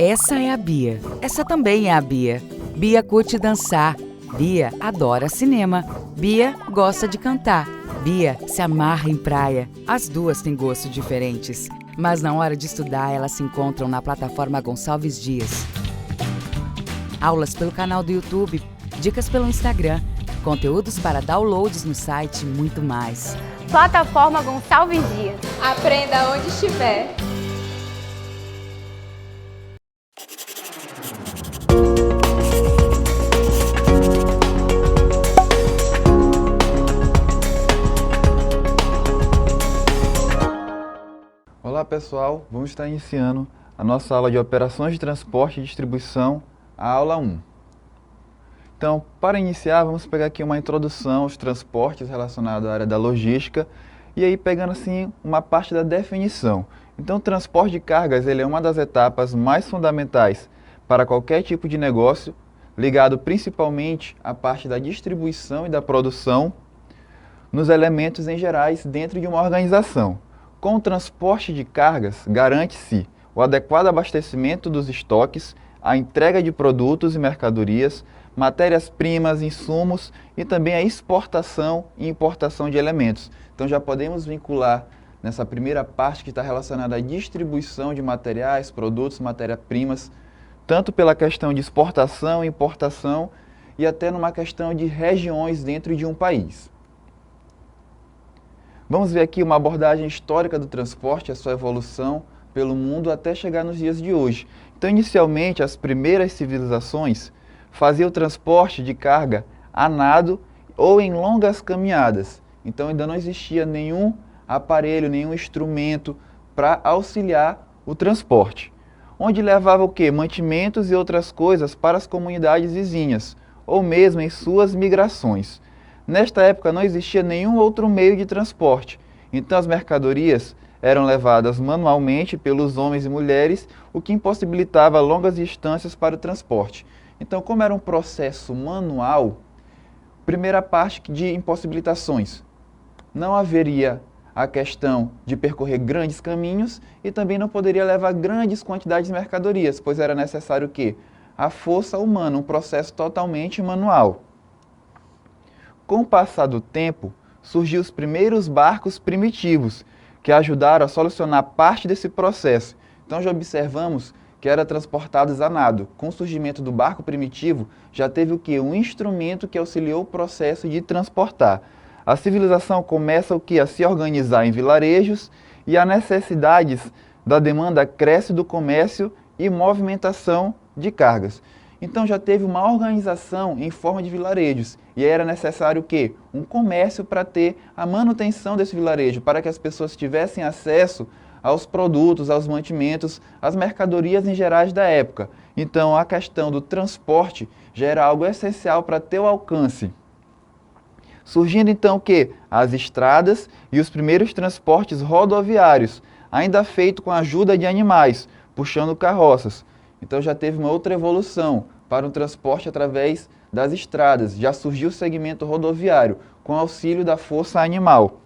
Essa é a Bia. Essa também é a Bia. Bia curte dançar. Bia adora cinema. Bia gosta de cantar. Bia se amarra em praia. As duas têm gostos diferentes. Mas na hora de estudar, elas se encontram na plataforma Gonçalves Dias. Aulas pelo canal do YouTube, dicas pelo Instagram, conteúdos para downloads no site e muito mais. Plataforma Gonçalves Dias. Aprenda onde estiver. Olá pessoal, vamos estar iniciando a nossa aula de operações de transporte e distribuição, a aula 1. Então, para iniciar, vamos pegar aqui uma introdução aos transportes relacionados à área da logística e aí pegando assim uma parte da definição. Então, o transporte de cargas ele é uma das etapas mais fundamentais para qualquer tipo de negócio, ligado principalmente à parte da distribuição e da produção nos elementos em gerais dentro de uma organização. Com o transporte de cargas, garante-se o adequado abastecimento dos estoques, a entrega de produtos e mercadorias, matérias-primas, insumos e também a exportação e importação de elementos. Então já podemos vincular nessa primeira parte que está relacionada à distribuição de materiais, produtos, matérias-primas, tanto pela questão de exportação, importação e até numa questão de regiões dentro de um país. Vamos ver aqui uma abordagem histórica do transporte, a sua evolução pelo mundo até chegar nos dias de hoje. Então, inicialmente, as primeiras civilizações faziam o transporte de carga a nado ou em longas caminhadas. Então, ainda não existia nenhum aparelho, nenhum instrumento para auxiliar o transporte. Onde levava o quê? Mantimentos e outras coisas para as comunidades vizinhas, ou mesmo em suas migrações. Nesta época não existia nenhum outro meio de transporte, então as mercadorias eram levadas manualmente pelos homens e mulheres, o que impossibilitava longas distâncias para o transporte. Então, como era um processo manual, primeira parte de impossibilitações, não haveria a questão de percorrer grandes caminhos e também não poderia levar grandes quantidades de mercadorias, pois era necessário o quê? A força humana, um processo totalmente manual. Com o passar do tempo, surgiram os primeiros barcos primitivos, que ajudaram a solucionar parte desse processo. Então já observamos que eram transportados a nado. Com o surgimento do barco primitivo, já teve o quê? Um instrumento que auxiliou o processo de transportar. A civilização começa o quê? A se organizar em vilarejos e as necessidades da demanda cresce do comércio e movimentação de cargas. Então já teve uma organização em forma de vilarejos e era necessário o quê? Um comércio para ter a manutenção desse vilarejo, para que as pessoas tivessem acesso aos produtos, aos mantimentos, às mercadorias em gerais da época. Então a questão do transporte já era algo essencial para ter o alcance. Surgindo então o quê? As estradas e os primeiros transportes rodoviários, ainda feito com a ajuda de animais, puxando carroças. Então já teve uma outra evolução para o transporte através das estradas. Já surgiu o segmento rodoviário, com auxílio da força animal.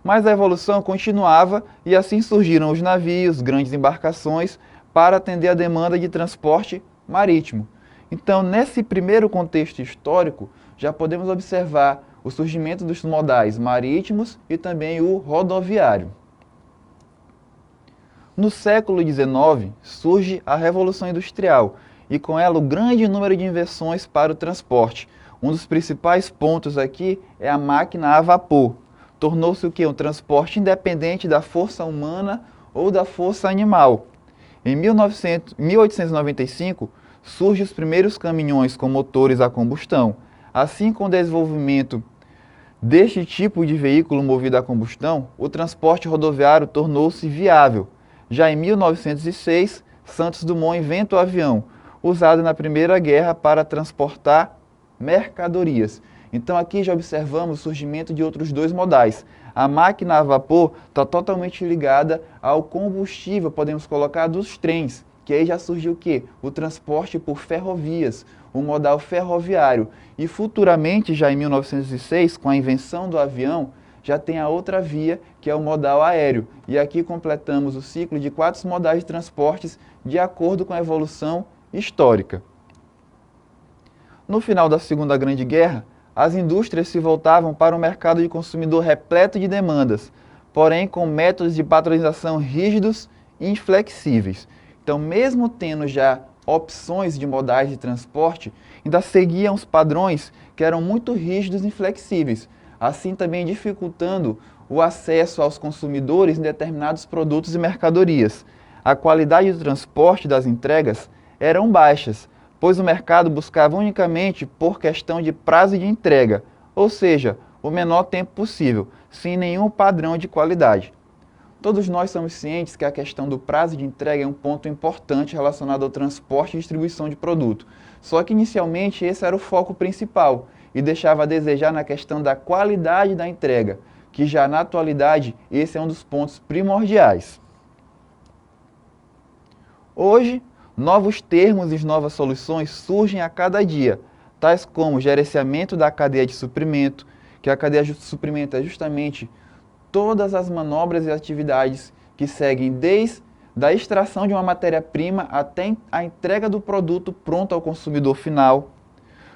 Mas a evolução continuava e assim surgiram os navios, grandes embarcações, para atender a demanda de transporte marítimo. Então, nesse primeiro contexto histórico, já podemos observar o surgimento dos modais marítimos e também o rodoviário. No século XIX, surge a Revolução Industrial e com ela o grande número de invenções para o transporte. Um dos principais pontos aqui é a máquina a vapor. Tornou-se o quê? Um transporte independente da força humana ou da força animal. Em 1895, surgem os primeiros caminhões com motores a combustão. Assim, com o desenvolvimento deste tipo de veículo movido a combustão, o transporte rodoviário tornou-se viável. Já em 1906, Santos Dumont inventa o avião, usado na Primeira Guerra para transportar mercadorias. Então aqui já observamos o surgimento de outros dois modais. A máquina a vapor está totalmente ligada ao combustível, podemos colocar, dos trens, que aí já surgiu o quê? O transporte por ferrovias, o modal ferroviário. E futuramente, já em 1906, com a invenção do avião, já tem a outra via, que é o modal aéreo. E aqui completamos o ciclo de 4 modais de transportes de acordo com a evolução histórica. No final da Segunda Grande Guerra, as indústrias se voltavam para um mercado de consumidor repleto de demandas, porém com métodos de padronização rígidos e inflexíveis. Então, mesmo tendo já opções de modais de transporte, ainda seguiam os padrões que eram muito rígidos e inflexíveis, assim também dificultando o acesso aos consumidores em determinados produtos e mercadorias. A qualidade do transporte das entregas eram baixas, pois o mercado buscava unicamente por questão de prazo de entrega, ou seja, o menor tempo possível, sem nenhum padrão de qualidade. Todos nós somos cientes que a questão do prazo de entrega é um ponto importante relacionado ao transporte e distribuição de produto. Só que inicialmente esse era o foco principal e deixava a desejar na questão da qualidade da entrega, que já na atualidade esse é um dos pontos primordiais. Hoje, novos termos e novas soluções surgem a cada dia, tais como gerenciamento da cadeia de suprimento, que a cadeia de suprimento é justamente todas as manobras e atividades que seguem desde a extração de uma matéria-prima até a entrega do produto pronto ao consumidor final.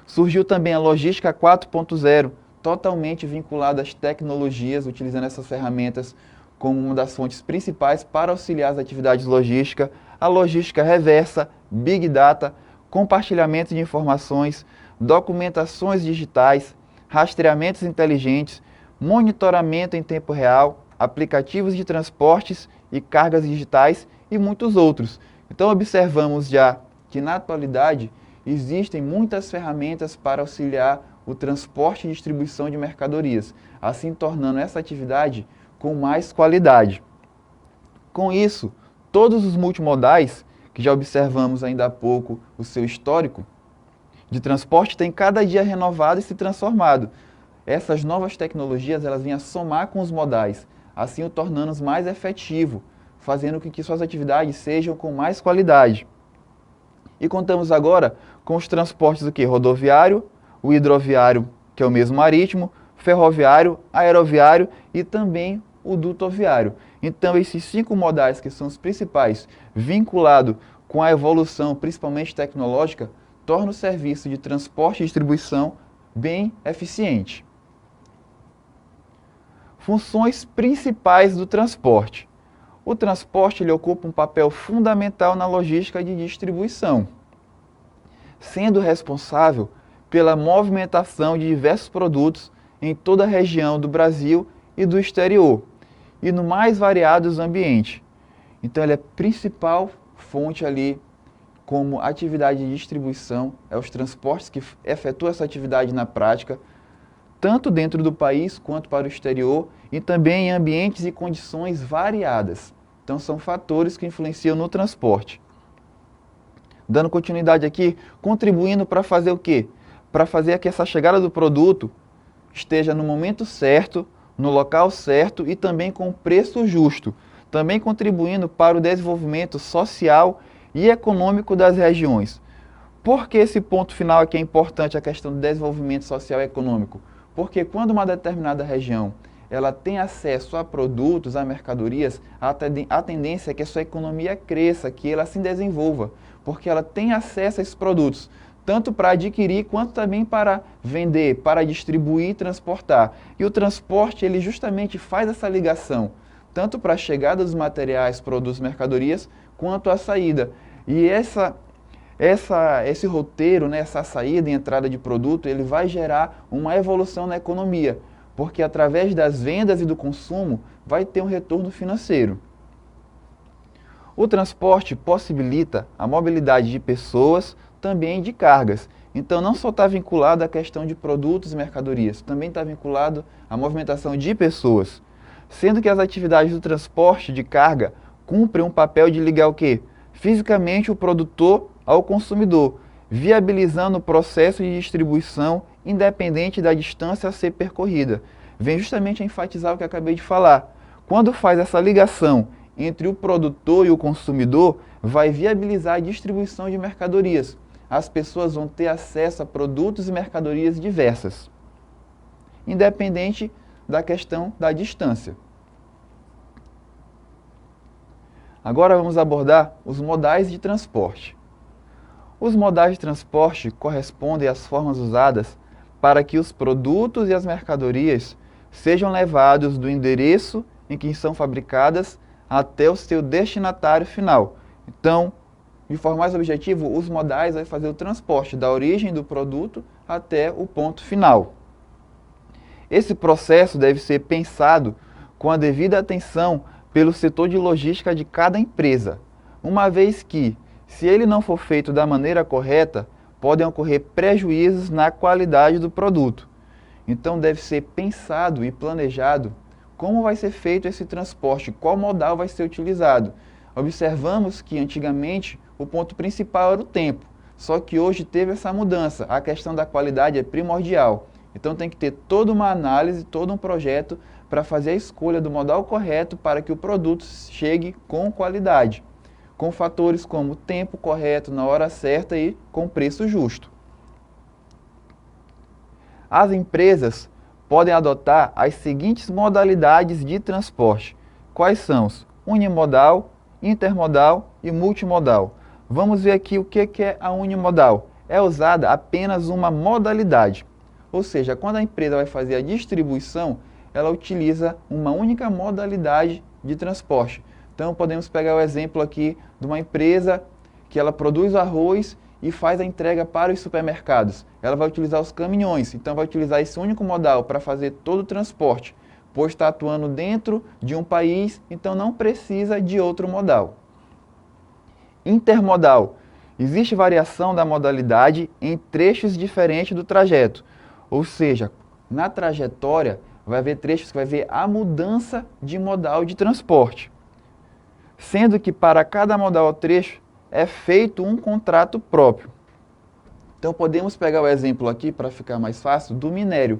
Surgiu também a logística 4.0, totalmente vinculada às tecnologias, utilizando essas ferramentas como uma das fontes principais para auxiliar as atividades logísticas, a logística reversa, Big Data, compartilhamento de informações, documentações digitais, rastreamentos inteligentes, monitoramento em tempo real, aplicativos de transportes e cargas digitais e muitos outros. Então observamos já que na atualidade existem muitas ferramentas para auxiliar o transporte e distribuição de mercadorias, assim tornando essa atividade com mais qualidade. Com isso, todos os multimodais, que já observamos ainda há pouco o seu histórico de transporte, têm cada dia renovado e se transformado. Essas novas tecnologias elas vêm a somar com os modais, assim o tornando mais efetivo, fazendo com que suas atividades sejam com mais qualidade. E contamos agora com os transportes rodoviário, o hidroviário, que é o mesmo marítimo, ferroviário, aeroviário e também o dutoviário. Então esses 5 modais que são os principais, vinculados com a evolução principalmente tecnológica, tornam o serviço de transporte e distribuição bem eficiente. Funções principais do transporte. O transporte ele ocupa um papel fundamental na logística de distribuição, sendo responsável pela movimentação de diversos produtos em toda a região do Brasil e do exterior, e no mais variados ambientes. Então ele é a principal fonte ali como atividade de distribuição, é os transportes que efetuam essa atividade na prática, tanto dentro do país quanto para o exterior e também em ambientes e condições variadas. Então são fatores que influenciam no transporte. Dando continuidade aqui, contribuindo para fazer o quê? Para fazer que essa chegada do produto esteja no momento certo, no local certo e também com preço justo. Também contribuindo para o desenvolvimento social e econômico das regiões. Por que esse ponto final aqui é importante, a questão do desenvolvimento social e econômico? Porque quando uma determinada região ela tem acesso a produtos, a mercadorias, a tendência é que a sua economia cresça, que ela se desenvolva, porque ela tem acesso a esses produtos, tanto para adquirir quanto também para vender, para distribuir e transportar. E o transporte ele justamente faz essa ligação, tanto para a chegada dos materiais, produtos, mercadorias, quanto a saída. E esse roteiro, né, essa saída e entrada de produto, ele vai gerar uma evolução na economia, porque através das vendas e do consumo vai ter um retorno financeiro. O transporte possibilita a mobilidade de pessoas, também de cargas. Então não só está vinculado à questão de produtos e mercadorias, também está vinculado à movimentação de pessoas, sendo que as atividades do transporte de carga cumprem um papel de ligar o quê? Fisicamente o produtor ao consumidor, viabilizando o processo de distribuição independente da distância a ser percorrida. Vem justamente a enfatizar o que eu acabei de falar. Quando faz essa ligação entre o produtor e o consumidor, vai viabilizar a distribuição de mercadorias. As pessoas vão ter acesso a produtos e mercadorias diversas, independente da questão da distância. Agora vamos abordar os modais de transporte. Os modais de transporte correspondem às formas usadas para que os produtos e as mercadorias sejam levados do endereço em que são fabricadas até o seu destinatário final. Então, de forma mais objetiva, os modais vão fazer o transporte da origem do produto até o ponto final. Esse processo deve ser pensado com a devida atenção pelo setor de logística de cada empresa, uma vez que, se ele não for feito da maneira correta, podem ocorrer prejuízos na qualidade do produto. Então deve ser pensado e planejado como vai ser feito esse transporte, qual modal vai ser utilizado. Observamos que antigamente o ponto principal era o tempo, só que hoje teve essa mudança, a questão da qualidade é primordial. Então tem que ter toda uma análise, todo um projeto para fazer a escolha do modal correto para que o produto chegue com qualidade, com fatores como tempo correto, na hora certa e com preço justo. As empresas podem adotar as seguintes modalidades de transporte. Quais são os? Unimodal, intermodal e multimodal. Vamos ver aqui o que é a unimodal. É usada apenas uma modalidade. Ou seja, quando a empresa vai fazer a distribuição, ela utiliza uma única modalidade de transporte. Então, podemos pegar o exemplo aqui de uma empresa que ela produz arroz e faz a entrega para os supermercados. Ela vai utilizar os caminhões, então vai utilizar esse único modal para fazer todo o transporte, pois está atuando dentro de um país, então não precisa de outro modal. Intermodal. Existe variação da modalidade em trechos diferentes do trajeto, ou seja, na trajetória vai haver trechos que vai haver a mudança de modal de transporte, sendo que para cada modal ou trecho é feito um contrato próprio. Então podemos pegar o exemplo aqui, para ficar mais fácil, do minério.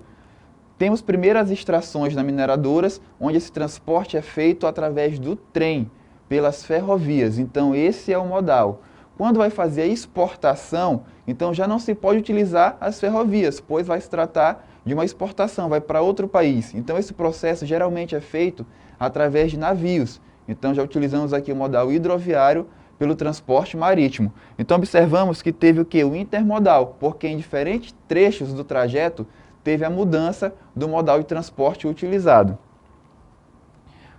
Temos primeiro as extrações nas mineradoras, onde esse transporte é feito através do trem, pelas ferrovias. Então esse é o modal. Quando vai fazer a exportação, então já não se pode utilizar as ferrovias, pois vai se tratar de uma exportação, vai para outro país. Então esse processo geralmente é feito através de navios. Então já utilizamos aqui o modal hidroviário pelo transporte marítimo. Então observamos que teve o que? O intermodal, porque em diferentes trechos do trajeto teve a mudança do modal de transporte utilizado.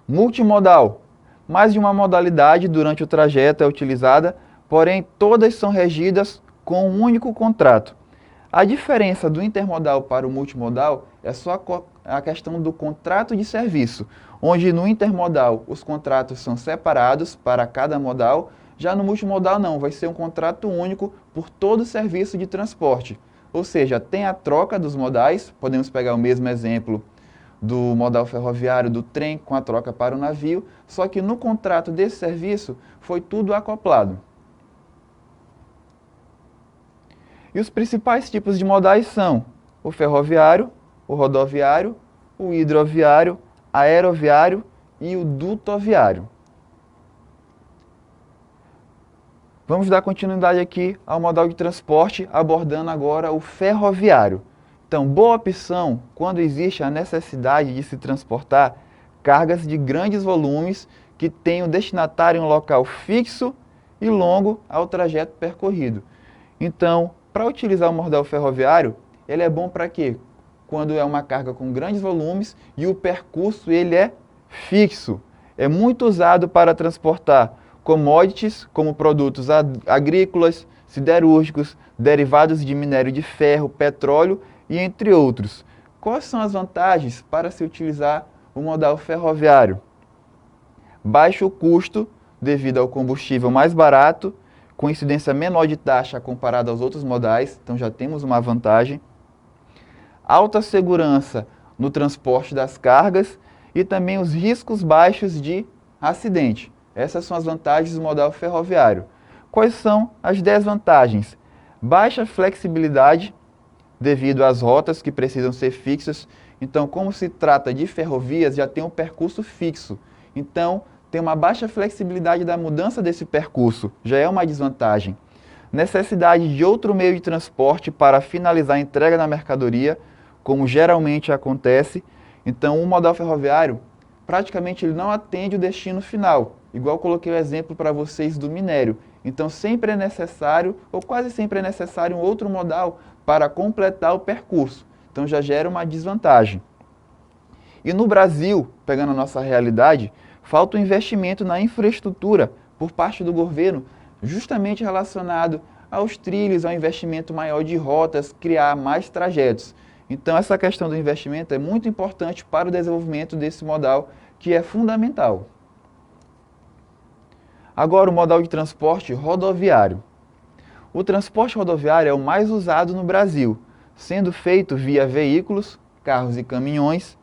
Multimodal. Mais de uma modalidade durante o trajeto é utilizada, porém todas são regidas com um único contrato. A diferença do intermodal para o multimodal é só a questão do contrato de serviço, onde no intermodal os contratos são separados para cada modal, já no multimodal não, vai ser um contrato único por todo o serviço de transporte. Ou seja, tem a troca dos modais, podemos pegar o mesmo exemplo do modal ferroviário, do trem, com a troca para o navio, só que no contrato desse serviço foi tudo acoplado. E os principais tipos de modais são o ferroviário, o rodoviário, o hidroviário, aeroviário e o dutoviário. Vamos dar continuidade aqui ao modal de transporte, abordando agora o ferroviário. Então, boa opção quando existe a necessidade de se transportar cargas de grandes volumes que tenham destinatário em um local fixo e longo ao trajeto percorrido. Então, para utilizar o modal ferroviário, ele é bom para quê? Quando é uma carga com grandes volumes e o percurso ele é fixo. É muito usado para transportar commodities, como produtos agrícolas, siderúrgicos, derivados de minério de ferro, petróleo e entre outros. Quais são as vantagens para se utilizar o modal ferroviário? Baixo custo, devido ao combustível mais barato, com incidência menor de taxa comparada aos outros modais, então já temos uma vantagem. Alta segurança no transporte das cargas e também os riscos baixos de acidente. Essas são as vantagens do modal ferroviário. Quais são as desvantagens? Baixa flexibilidade devido às rotas que precisam ser fixas. Então, como se trata de ferrovias, já tem um percurso fixo. Então, tem uma baixa flexibilidade da mudança desse percurso. Já é uma desvantagem. Necessidade de outro meio de transporte para finalizar a entrega da mercadoria, como geralmente acontece. Então, o modal ferroviário, praticamente ele não atende o destino final, igual eu coloquei o exemplo para vocês do minério. Então, sempre é necessário, ou quase sempre é necessário, um outro modal para completar o percurso. Então, já gera uma desvantagem. E no Brasil, pegando a nossa realidade, falta um investimento na infraestrutura por parte do governo, justamente relacionado aos trilhos, ao investimento maior de rotas, criar mais trajetos. Então, essa questão do investimento é muito importante para o desenvolvimento desse modal, que é fundamental. Agora, o modal de transporte rodoviário. O transporte rodoviário é o mais usado no Brasil, sendo feito via veículos, carros e caminhões.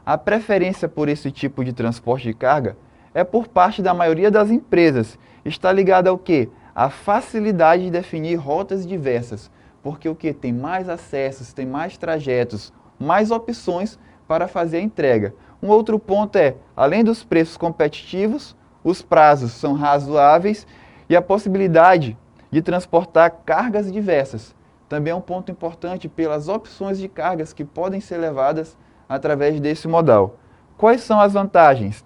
A preferência por esse tipo de transporte de carga é por parte da maioria das empresas. Está ligada ao quê? A facilidade de definir rotas diversas, porque o que? Tem mais acessos, tem mais trajetos, mais opções para fazer a entrega. Um outro ponto é, além dos preços competitivos, os prazos são razoáveis e a possibilidade de transportar cargas diversas. Também é um ponto importante pelas opções de cargas que podem ser levadas através desse modal. Quais são as vantagens?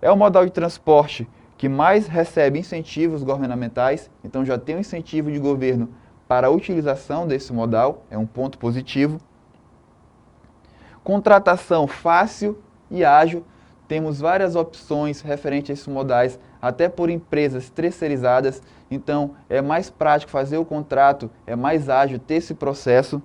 É o modal de transporte que mais recebe incentivos governamentais, então já tem um incentivo de governo para a utilização desse modal, é um ponto positivo. Contratação fácil e ágil, temos várias opções referentes a esses modais, até por empresas terceirizadas, então é mais prático fazer o contrato, é mais ágil ter esse processo.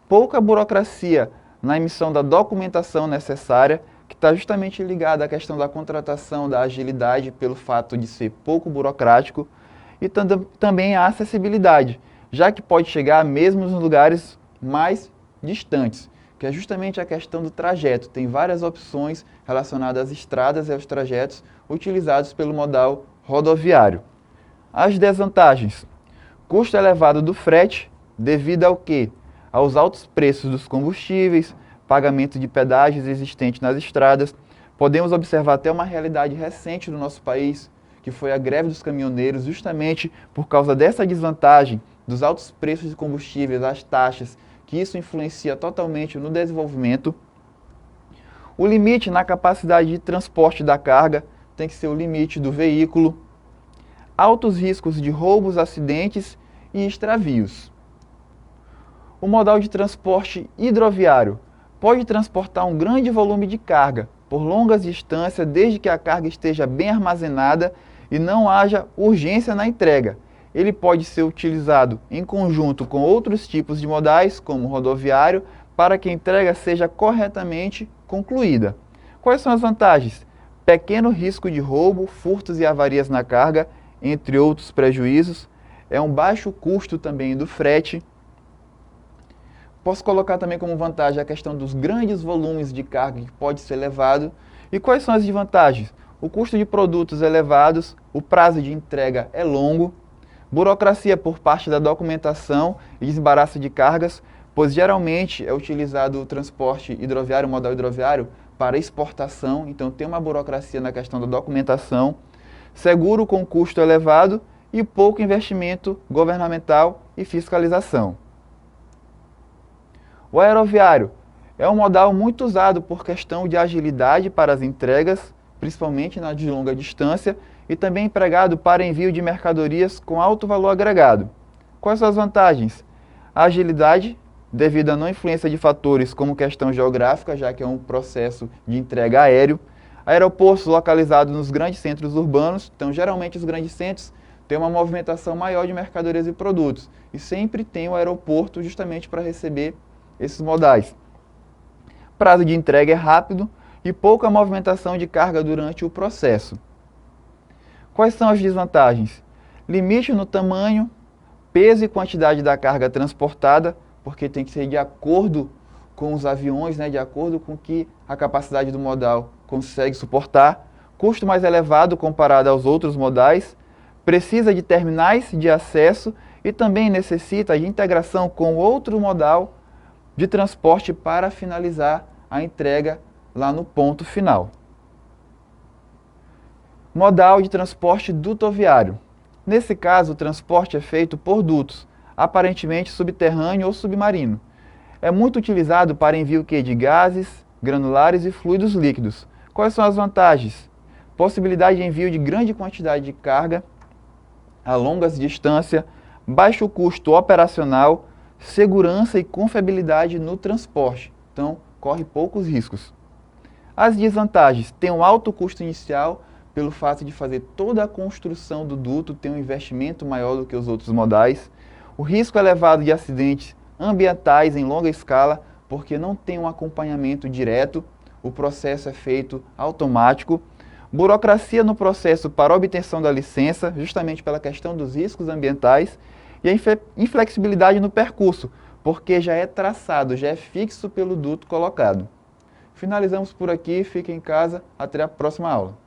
Pouca burocracia na emissão da documentação necessária, que está justamente ligada à questão da contratação, da agilidade, pelo fato de ser pouco burocrático, e também a acessibilidade, já que pode chegar mesmo nos lugares mais distantes, que é justamente a questão do trajeto. Tem várias opções relacionadas às estradas e aos trajetos utilizados pelo modal rodoviário. As desvantagens: custo elevado do frete, devido ao quê? Aos altos preços dos combustíveis, pagamento de pedágios existentes nas estradas. Podemos observar até uma realidade recente no nosso país, que foi a greve dos caminhoneiros, justamente por causa dessa desvantagem dos altos preços de combustíveis, as taxas, que isso influencia totalmente no desenvolvimento. O limite na capacidade de transporte da carga tem que ser o limite do veículo. Altos riscos de roubos, acidentes e extravios. O modal de transporte hidroviário pode transportar um grande volume de carga por longas distâncias, desde que a carga esteja bem armazenada e não haja urgência na entrega. Ele pode ser utilizado em conjunto com outros tipos de modais, como o rodoviário, para que a entrega seja corretamente concluída. Quais são as vantagens? Pequeno risco de roubo, furtos e avarias na carga, entre outros prejuízos. É um baixo custo também do frete. Posso colocar também como vantagem a questão dos grandes volumes de carga que pode ser levado. E quais são as desvantagens? O custo de produtos elevados, o prazo de entrega é longo, burocracia por parte da documentação e desembaraço de cargas, pois geralmente é utilizado o transporte hidroviário, o modal hidroviário, para exportação, então tem uma burocracia na questão da documentação, seguro com custo elevado e pouco investimento governamental e fiscalização. O aeroviário é um modal muito usado por questão de agilidade para as entregas, principalmente na de longa distância, e também empregado para envio de mercadorias com alto valor agregado. Quais são as vantagens? A agilidade, devido à não influência de fatores como questão geográfica, já que é um processo de entrega aéreo. Aeroportos localizados nos grandes centros urbanos, então geralmente os grandes centros têm uma movimentação maior de mercadorias e produtos, e sempre tem o aeroporto justamente para receber esses modais. Prazo de entrega é rápido e pouca movimentação de carga durante o processo. Quais são as desvantagens? Limite no tamanho, peso e quantidade da carga transportada, porque tem que ser de acordo com os aviões, de acordo com o que a capacidade do modal consegue suportar. Custo mais elevado comparado aos outros modais. Precisa de terminais de acesso e também necessita de integração com outro modal de transporte para finalizar a entrega lá no ponto final. Modal de transporte dutoviário. Nesse caso, o transporte é feito por dutos, aparentemente subterrâneo ou submarino. É muito utilizado para envio de gases, granulares e fluidos líquidos. Quais são as vantagens? Possibilidade de envio de grande quantidade de carga a longas distâncias, baixo custo operacional, segurança e confiabilidade no transporte. Então, corre poucos riscos. As desvantagens: tem um alto custo inicial, pelo fato de fazer toda a construção do duto, ter um investimento maior do que os outros modais. O risco elevado de acidentes ambientais em longa escala, porque não tem um acompanhamento direto, o processo é feito automático. Burocracia no processo para obtenção da licença, justamente pela questão dos riscos ambientais. E a inflexibilidade no percurso, porque já é traçado, já é fixo pelo duto colocado. Finalizamos por aqui, fiquem em casa, até a próxima aula.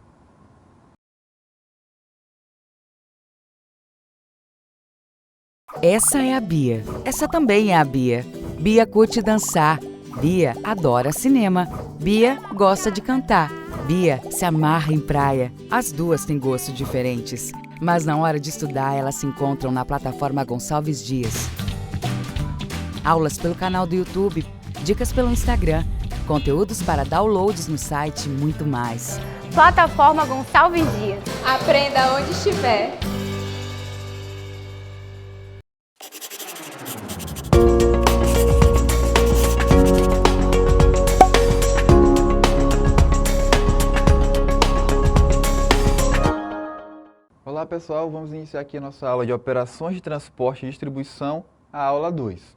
Essa é a Bia. Essa também é a Bia. Bia curte dançar. Bia adora cinema. Bia gosta de cantar. Bia se amarra em praia. As duas têm gostos diferentes, mas na hora de estudar elas se encontram na plataforma Gonçalves Dias. Aulas pelo canal do YouTube, dicas pelo Instagram, conteúdos para downloads no site e muito mais. Plataforma Gonçalves Dias. Aprenda onde estiver. Olá pessoal, vamos iniciar aqui a nossa aula de operações de transporte e distribuição, a aula 2.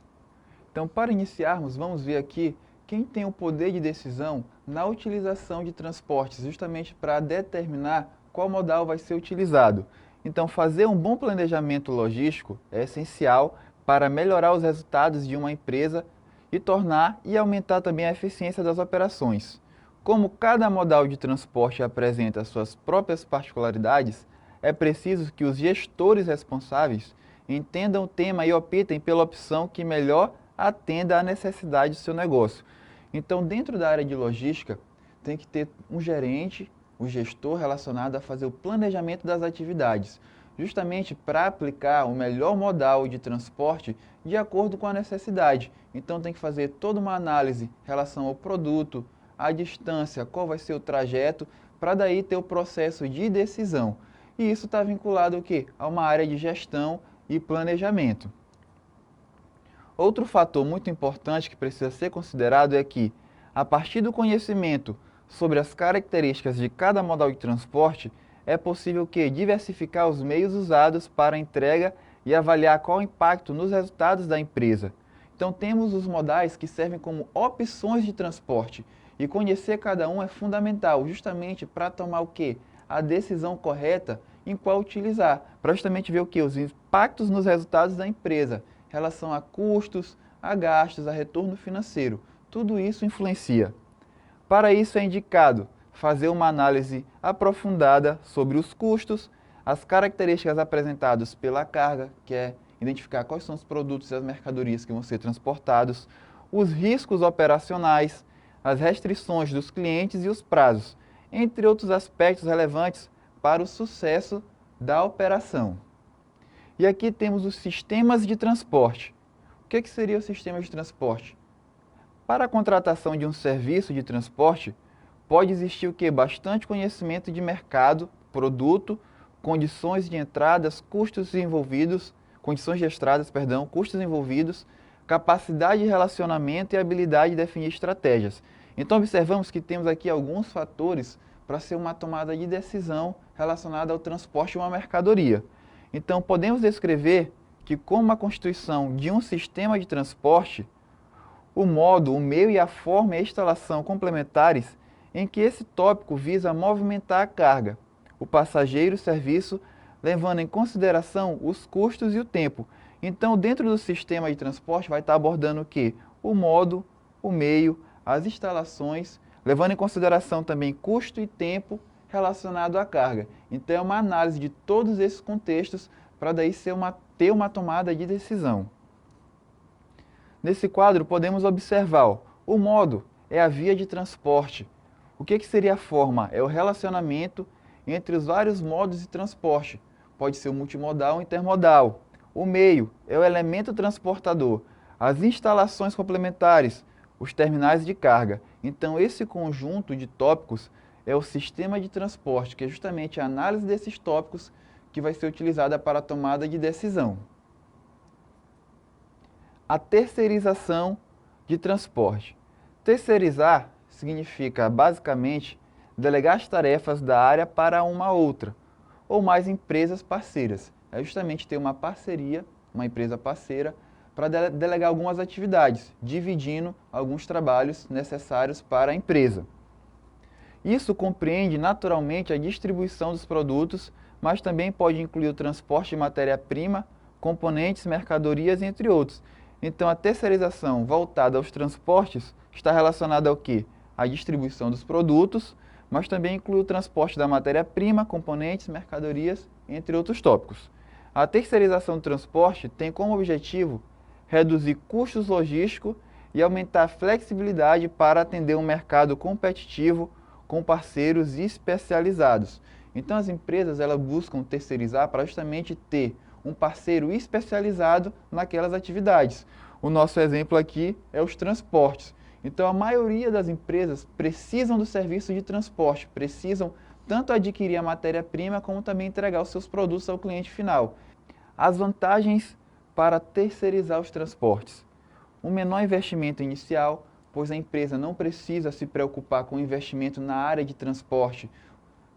Então, para iniciarmos, vamos ver aqui quem tem o poder de decisão na utilização de transportes, justamente para determinar qual modal vai ser utilizado. Então, fazer um bom planejamento logístico é essencial para melhorar os resultados de uma empresa e tornar e aumentar também a eficiência das operações. Como cada modal de transporte apresenta suas próprias particularidades, é preciso que os gestores responsáveis entendam o tema e optem pela opção que melhor atenda à necessidade do seu negócio. Então, dentro da área de logística, tem que ter um gerente, um gestor relacionado a fazer o planejamento das atividades, justamente para aplicar o melhor modal de transporte de acordo com a necessidade. Então, tem que fazer toda uma análise em relação ao produto, à distância, qual vai ser o trajeto, para daí ter o processo de decisão. E isso está vinculado ao quê? A uma área de gestão e planejamento. Outro fator muito importante que precisa ser considerado é que, a partir do conhecimento sobre as características de cada modal de transporte, é possível que diversificar os meios usados para a entrega e avaliar qual o impacto nos resultados da empresa. Então temos os modais que servem como opções de transporte, e conhecer cada um é fundamental, justamente para tomar o quê? A decisão correta em qual utilizar, para justamente ver o que? Os impactos nos resultados da empresa, em relação a custos, a gastos, a retorno financeiro. Tudo isso influencia. Para isso é indicado fazer uma análise aprofundada sobre os custos, as características apresentadas pela carga, que é identificar quais são os produtos e as mercadorias que vão ser transportados, os riscos operacionais, as restrições dos clientes e os prazos, entre outros aspectos relevantes para o sucesso da operação. E aqui temos os sistemas de transporte. O que seria o sistema de transporte? Para a contratação de um serviço de transporte, pode existir o quê? Bastante conhecimento de mercado, produto, condições de entradas, custos envolvidos, custos envolvidos, capacidade de relacionamento e habilidade de definir estratégias. Então observamos que temos aqui alguns fatores para ser uma tomada de decisão relacionada ao transporte de uma mercadoria. Então, podemos descrever que, como a constituição de um sistema de transporte, o modo, o meio e a forma e a instalação complementares em que esse tópico visa movimentar a carga, o passageiro e o serviço, levando em consideração os custos e o tempo. Então, dentro do sistema de transporte, vai estar abordando o quê? O modo, o meio, as instalações, levando em consideração também custo e tempo relacionado à carga. Então, é uma análise de todos esses contextos para daí ter uma tomada de decisão. Nesse quadro, podemos observar, o modo é a via de transporte. O que seria a forma? É o relacionamento entre os vários modos de transporte. Pode ser o multimodal ou intermodal. O meio é o elemento transportador. As instalações complementares, os terminais de carga. Então, esse conjunto de tópicos é o sistema de transporte, que é justamente a análise desses tópicos que vai ser utilizada para a tomada de decisão. A terceirização de transporte. Terceirizar significa, basicamente, delegar as tarefas da área para uma outra, ou mais empresas parceiras. É justamente ter uma parceria, uma empresa parceira, para delegar algumas atividades, dividindo alguns trabalhos necessários para a empresa. Isso compreende naturalmente a distribuição dos produtos, mas também pode incluir o transporte de matéria-prima, componentes, mercadorias, entre outros. Então, a terceirização voltada aos transportes está relacionada ao quê? À distribuição dos produtos, mas também inclui o transporte da matéria-prima, componentes, mercadorias, entre outros tópicos. A terceirização do transporte tem como objetivo reduzir custos logísticos e aumentar a flexibilidade para atender um mercado competitivo com parceiros especializados. Então, as empresas elas buscam terceirizar para justamente ter um parceiro especializado naquelas atividades. O nosso exemplo aqui é os transportes. Então, a maioria das empresas precisam do serviço de transporte, precisam tanto adquirir a matéria-prima como também entregar os seus produtos ao cliente final. As vantagens para terceirizar os transportes. Um menor investimento inicial, pois a empresa não precisa se preocupar com o investimento na área de transporte,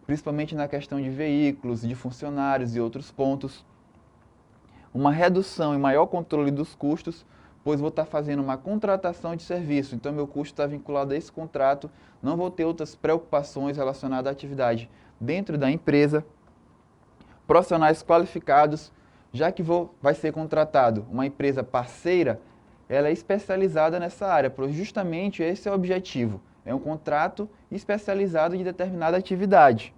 principalmente na questão de veículos, de funcionários e outros pontos. Uma redução e maior controle dos custos, pois vou estar fazendo uma contratação de serviço, então meu custo está vinculado a esse contrato, não vou ter outras preocupações relacionadas à atividade dentro da empresa. Profissionais qualificados, já que vai ser contratado uma empresa parceira, ela é especializada nessa área, pois justamente esse é o objetivo, é um contrato especializado de determinada atividade.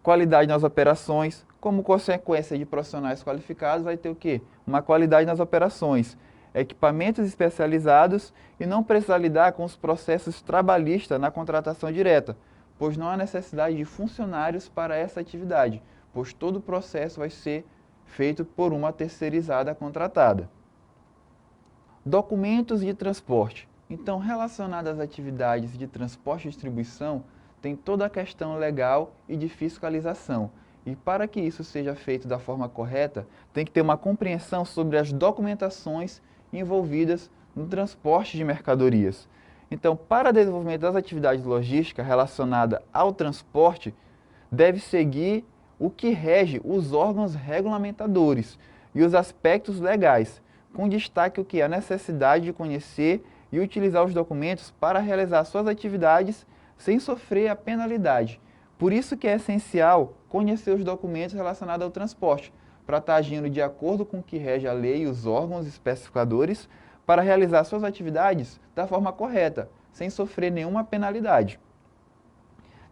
Qualidade nas operações, como consequência de profissionais qualificados, vai ter o quê? Uma qualidade nas operações, equipamentos especializados e não precisar lidar com os processos trabalhistas na contratação direta, pois não há necessidade de funcionários para essa atividade, pois todo o processo vai ser feito por uma terceirizada contratada. Documentos de transporte. Então, relacionado às atividades de transporte e distribuição, tem toda a questão legal e de fiscalização. E para que isso seja feito da forma correta, tem que ter uma compreensão sobre as documentações envolvidas no transporte de mercadorias. Então, para o desenvolvimento das atividades logísticas relacionadas ao transporte, deve seguir o que rege os órgãos regulamentadores e os aspectos legais, com destaque o que? A necessidade de conhecer e utilizar os documentos para realizar suas atividades sem sofrer a penalidade. Por isso que é essencial conhecer os documentos relacionados ao transporte, para estar agindo de acordo com o que rege a lei e os órgãos especificadores para realizar suas atividades da forma correta, sem sofrer nenhuma penalidade.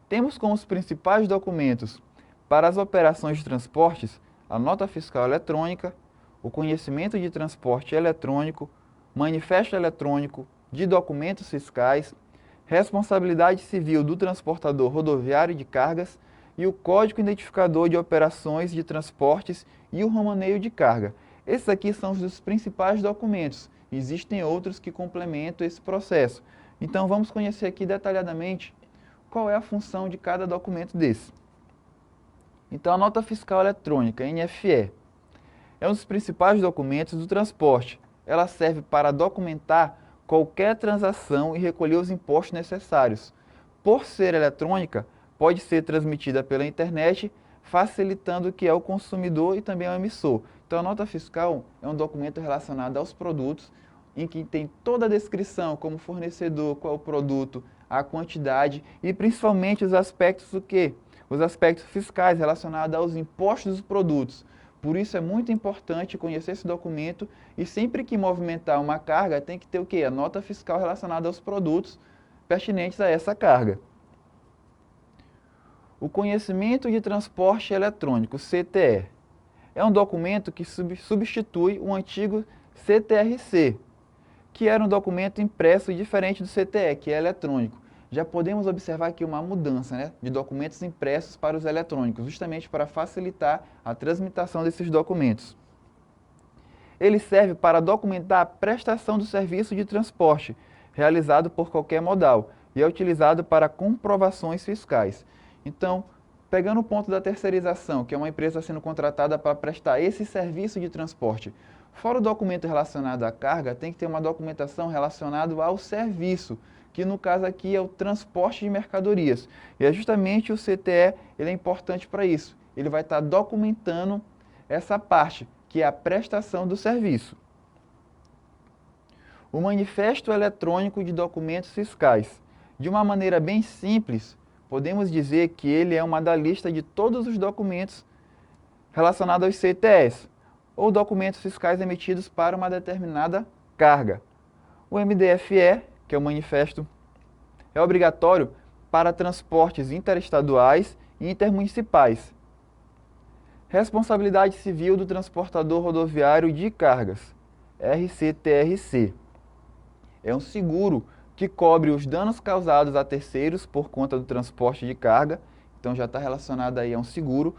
Temos como os principais documentos para as operações de transportes a nota fiscal eletrônica, o conhecimento de transporte eletrônico, manifesto eletrônico de documentos fiscais, responsabilidade civil do transportador rodoviário de cargas e o Código Identificador de Operações de Transportes e o romaneio de carga. Esses aqui são os principais documentos. Existem outros que complementam esse processo. Então vamos conhecer aqui detalhadamente qual é a função de cada documento desse. Então a nota fiscal eletrônica, NFE, é um dos principais documentos do transporte. Ela serve para documentar qualquer transação e recolher os impostos necessários. Por ser eletrônica, pode ser transmitida pela internet, facilitando o que é o consumidor e também o emissor. Então a nota fiscal é um documento relacionado aos produtos, em que tem toda a descrição, como fornecedor, qual é o produto, a quantidade e principalmente os aspectos o quê? Os aspectos fiscais relacionados aos impostos dos produtos. Por isso é muito importante conhecer esse documento e sempre que movimentar uma carga tem que ter o quê? A nota fiscal relacionada aos produtos pertinentes a essa carga. O conhecimento de transporte eletrônico, CTE, é um documento que substitui o antigo CTRC, que era um documento impresso diferente do CTE, que é eletrônico. Já podemos observar aqui uma mudança, de documentos impressos para os eletrônicos, justamente para facilitar a transmitação desses documentos. Ele serve para documentar a prestação do serviço de transporte, realizado por qualquer modal e é utilizado para comprovações fiscais. Então, pegando o ponto da terceirização, que é uma empresa sendo contratada para prestar esse serviço de transporte, fora o documento relacionado à carga, tem que ter uma documentação relacionada ao serviço, que no caso aqui é o transporte de mercadorias. E é justamente o CTE, ele é importante para isso. Ele vai estar documentando essa parte, que é a prestação do serviço. O Manifesto Eletrônico de Documentos Fiscais. De uma maneira bem simples, podemos dizer que ele é uma da lista de todos os documentos relacionados aos CTEs, ou documentos fiscais emitidos para uma determinada carga. O MDFE, que é o manifesto, é obrigatório para transportes interestaduais e intermunicipais. Responsabilidade Civil do Transportador Rodoviário de Cargas, RCTRC. É um seguro que cobre os danos causados a terceiros por conta do transporte de carga, então já está relacionado aí a um seguro,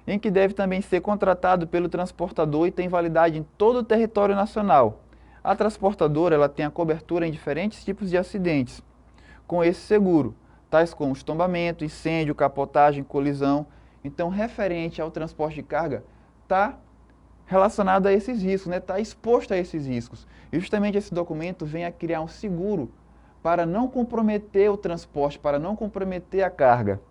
em que deve também ser contratado pelo transportador e tem validade em todo o território nacional. A transportadora ela tem a cobertura em diferentes tipos de acidentes com esse seguro, tais como tombamento, incêndio, capotagem, colisão. Então, referente ao transporte de carga, está relacionado a esses riscos, está exposto a esses riscos. E justamente esse documento vem a criar um seguro para não comprometer o transporte, para não comprometer a carga.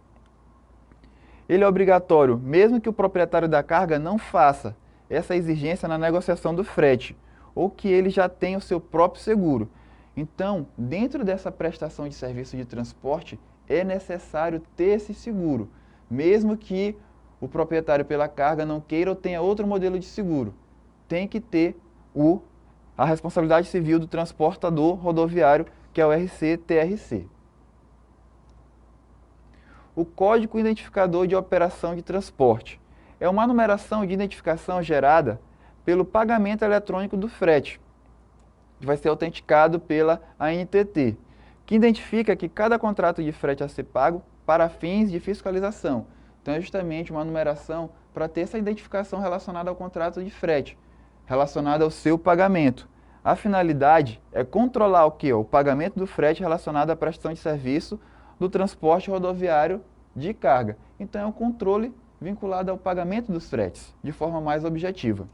Ele é obrigatório, mesmo que o proprietário da carga não faça essa exigência na negociação do frete, ou que ele já tenha o seu próprio seguro. Então, dentro dessa prestação de serviço de transporte, é necessário ter esse seguro, mesmo que o proprietário pela carga não queira ou tenha outro modelo de seguro. Tem que ter a responsabilidade civil do transportador rodoviário, que é o RCTRC. O Código Identificador de Operação de Transporte é uma numeração de identificação gerada pelo pagamento eletrônico do frete, que vai ser autenticado pela ANTT, que identifica que cada contrato de frete a ser pago para fins de fiscalização. Então é justamente uma numeração para ter essa identificação relacionada ao contrato de frete, relacionada ao seu pagamento. A finalidade é controlar o quê? O pagamento do frete relacionado à prestação de serviço do transporte rodoviário de carga. Então é um controle vinculado ao pagamento dos fretes, de forma mais objetiva.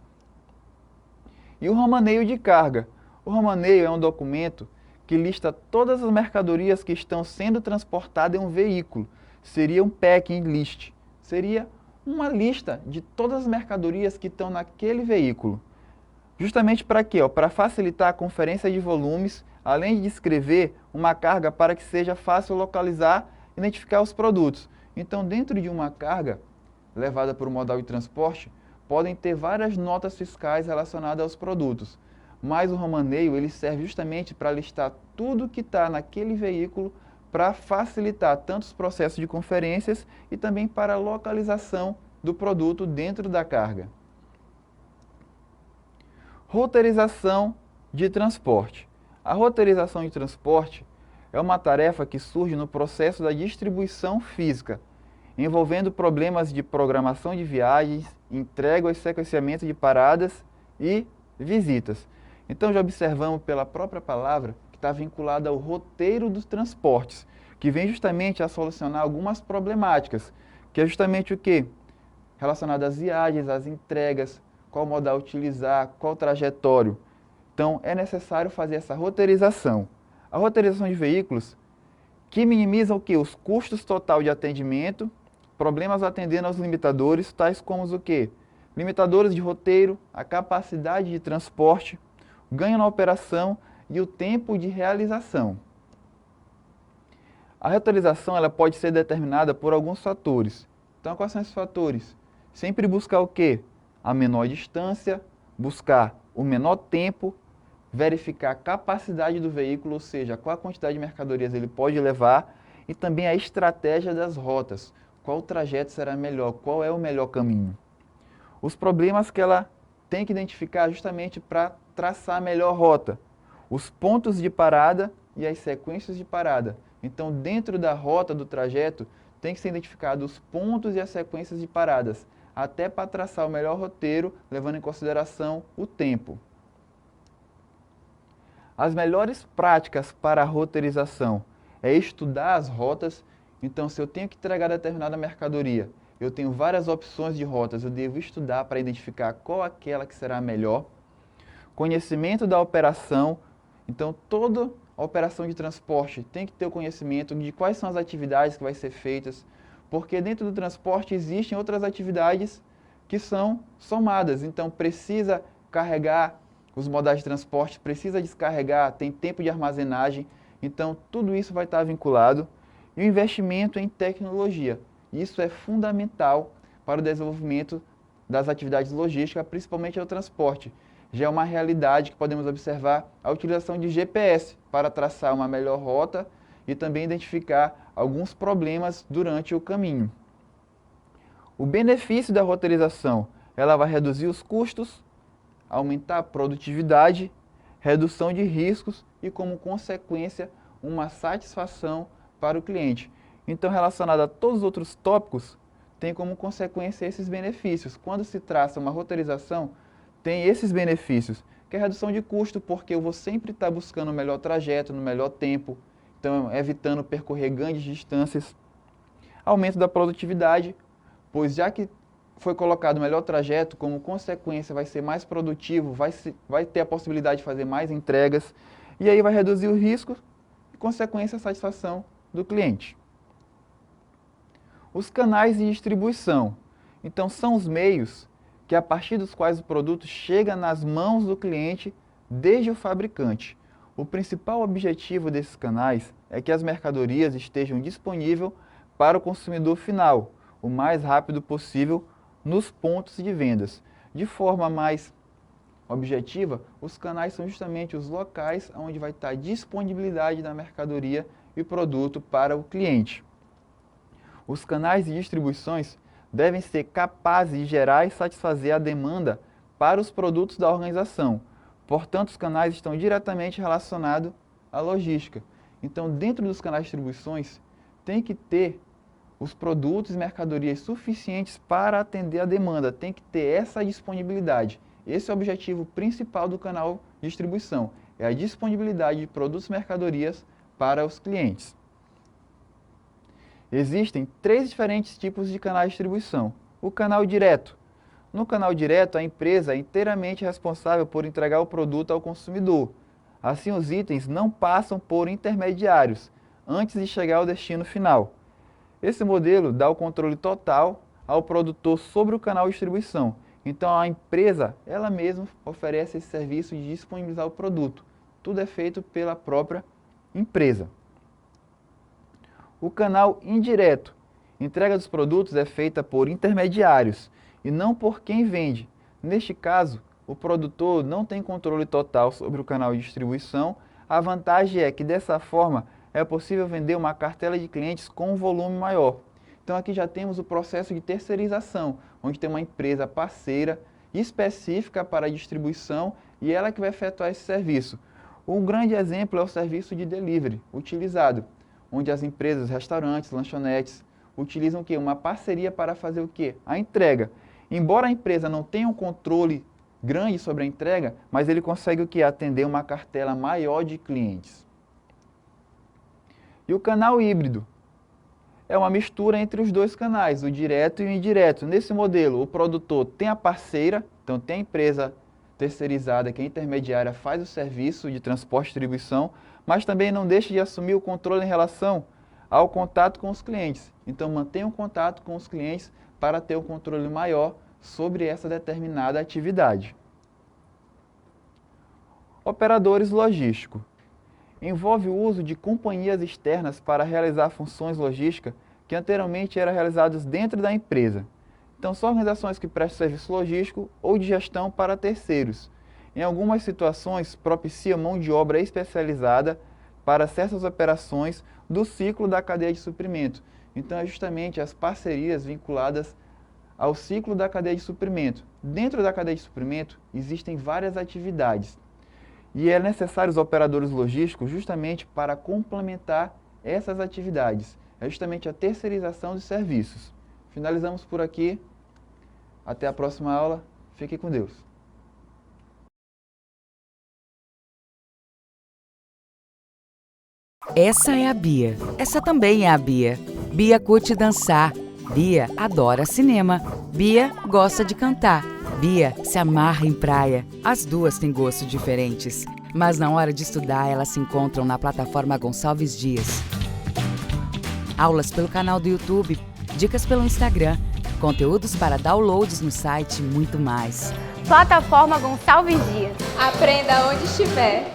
E o romaneio de carga. O romaneio é um documento que lista todas as mercadorias que estão sendo transportadas em um veículo. Seria um packing list. Seria uma lista de todas as mercadorias que estão naquele veículo. Justamente para quê? Para facilitar a conferência de volumes, além de descrever uma carga para que seja fácil localizar e identificar os produtos. Então, dentro de uma carga levada por um modal de transporte, podem ter várias notas fiscais relacionadas aos produtos. Mas o romaneio ele serve justamente para listar tudo que está naquele veículo para facilitar tanto os processos de conferências e também para a localização do produto dentro da carga. Roteirização de transporte. A roteirização de transporte é uma tarefa que surge no processo da distribuição física, envolvendo problemas de programação de viagens, entrega e sequenciamento de paradas e visitas. Então já observamos pela própria palavra que está vinculada ao roteiro dos transportes, que vem justamente a solucionar algumas problemáticas, que é justamente o quê? Relacionado às viagens, às entregas, qual modal utilizar, qual trajetório. Então é necessário fazer essa roteirização. A roteirização de veículos que minimiza o quê? Os custos total de atendimento, problemas atendendo aos limitadores, tais como os o quê? Limitadores de roteiro, a capacidade de transporte, ganho na operação e o tempo de realização. A roteirização ela pode ser determinada por alguns fatores. Então, quais são esses fatores? Sempre buscar o quê? A menor distância, buscar o menor tempo, verificar a capacidade do veículo, ou seja, qual a quantidade de mercadorias ele pode levar, e também a estratégia das rotas. Qual trajeto será melhor? Qual é o melhor caminho? Os problemas que ela tem que identificar justamente para traçar a melhor rota. Os pontos de parada e as sequências de parada. Então, dentro da rota do trajeto, tem que ser identificados os pontos e as sequências de paradas, até para traçar o melhor roteiro, levando em consideração o tempo. As melhores práticas para a roteirização é estudar as rotas. Então, se eu tenho que entregar determinada mercadoria, eu tenho várias opções de rotas, eu devo estudar para identificar qual aquela que será a melhor. Conhecimento da operação. Então, toda a operação de transporte tem que ter o conhecimento de quais são as atividades que vai ser feitas, porque dentro do transporte existem outras atividades que são somadas. Então, precisa carregar os modais de transporte, precisa descarregar, tem tempo de armazenagem. Então, tudo isso vai estar vinculado. E o investimento em tecnologia. Isso é fundamental para o desenvolvimento das atividades logísticas, principalmente ao transporte. Já é uma realidade que podemos observar a utilização de GPS para traçar uma melhor rota e também identificar alguns problemas durante o caminho. O benefício da roteirização, ela vai reduzir os custos, aumentar a produtividade, redução de riscos e, como consequência, uma satisfação para o cliente. Então, relacionado a todos os outros tópicos, tem como consequência esses benefícios. Quando se traça uma roteirização, tem esses benefícios, que é a redução de custo, porque eu vou sempre estar buscando o melhor trajeto, no melhor tempo, então evitando percorrer grandes distâncias. Aumento da produtividade, pois já que foi colocado o melhor trajeto, como consequência vai ser mais produtivo, vai ter a possibilidade de fazer mais entregas, e aí vai reduzir o risco e, consequência, a satisfação do cliente. Os canais de distribuição. Então, são os meios que, a partir dos quais o produto chega nas mãos do cliente desde o fabricante. O principal objetivo desses canais é que as mercadorias estejam disponíveis para o consumidor final, o mais rápido possível, nos pontos de vendas. De forma mais objetiva, os canais são justamente os locais onde vai estar a disponibilidade da mercadoria e produto para o cliente. Os canais de distribuições devem ser capazes de gerar e satisfazer a demanda para os produtos da organização. Portanto, os canais estão diretamente relacionados à logística. Então, dentro dos canais de distribuições, tem que ter os produtos e mercadorias suficientes para atender a demanda, tem que ter essa disponibilidade. Esse é o objetivo principal do canal de distribuição, é a disponibilidade de produtos e mercadorias para os clientes. Existem 3 diferentes tipos de canais de distribuição. O canal direto. No canal direto, a empresa é inteiramente responsável por entregar o produto ao consumidor. Assim, os itens não passam por intermediários antes de chegar ao destino final. Esse modelo dá o controle total ao produtor sobre o canal de distribuição. Então, a empresa, ela mesma oferece esse serviço de disponibilizar o produto. Tudo é feito pela própria empresa. O canal indireto. Entrega dos produtos é feita por intermediários e não por quem vende. Neste caso, o produtor não tem controle total sobre o canal de distribuição. A vantagem é que, dessa forma, é possível vender uma cartela de clientes com um volume maior. Então, aqui já temos o processo de terceirização, onde tem uma empresa parceira específica para a distribuição e ela que vai efetuar esse serviço. Um grande exemplo é o serviço de delivery utilizado, onde as empresas, restaurantes, lanchonetes, utilizam o quê? Uma parceria para fazer o quê? A entrega. Embora a empresa não tenha um controle grande sobre a entrega, mas ele consegue o quê? Atender uma cartela maior de clientes. E o canal híbrido é uma mistura entre os dois canais, o direto e o indireto. Nesse modelo, o produtor tem a parceira, então tem a empresa terceirizada, que é intermediária, faz o serviço de transporte e distribuição, mas também não deixa de assumir o controle em relação ao contato com os clientes. Então, mantém o contato com os clientes para ter um controle maior sobre essa determinada atividade. Operadores logísticos. Envolve o uso de companhias externas para realizar funções logísticas que anteriormente eram realizadas dentro da empresa. Então, são organizações que prestam serviço logístico ou de gestão para terceiros. Em algumas situações, propicia mão de obra especializada para certas operações do ciclo da cadeia de suprimento. Então, é justamente as parcerias vinculadas ao ciclo da cadeia de suprimento. Dentro da cadeia de suprimento, existem várias atividades. E é necessário os operadores logísticos justamente para complementar essas atividades. É justamente a terceirização de serviços. Finalizamos por aqui. Até a próxima aula. Fique com Deus. Essa é a Bia. Essa também é a Bia. Bia curte dançar. Bia adora cinema. Bia gosta de cantar. Bia se amarra em praia. As duas têm gostos diferentes, mas na hora de estudar elas se encontram na plataforma Gonçalves Dias. Aulas pelo canal do YouTube, dicas pelo Instagram, conteúdos para downloads no site e muito mais. Plataforma Gonçalves Dias. Aprenda onde estiver.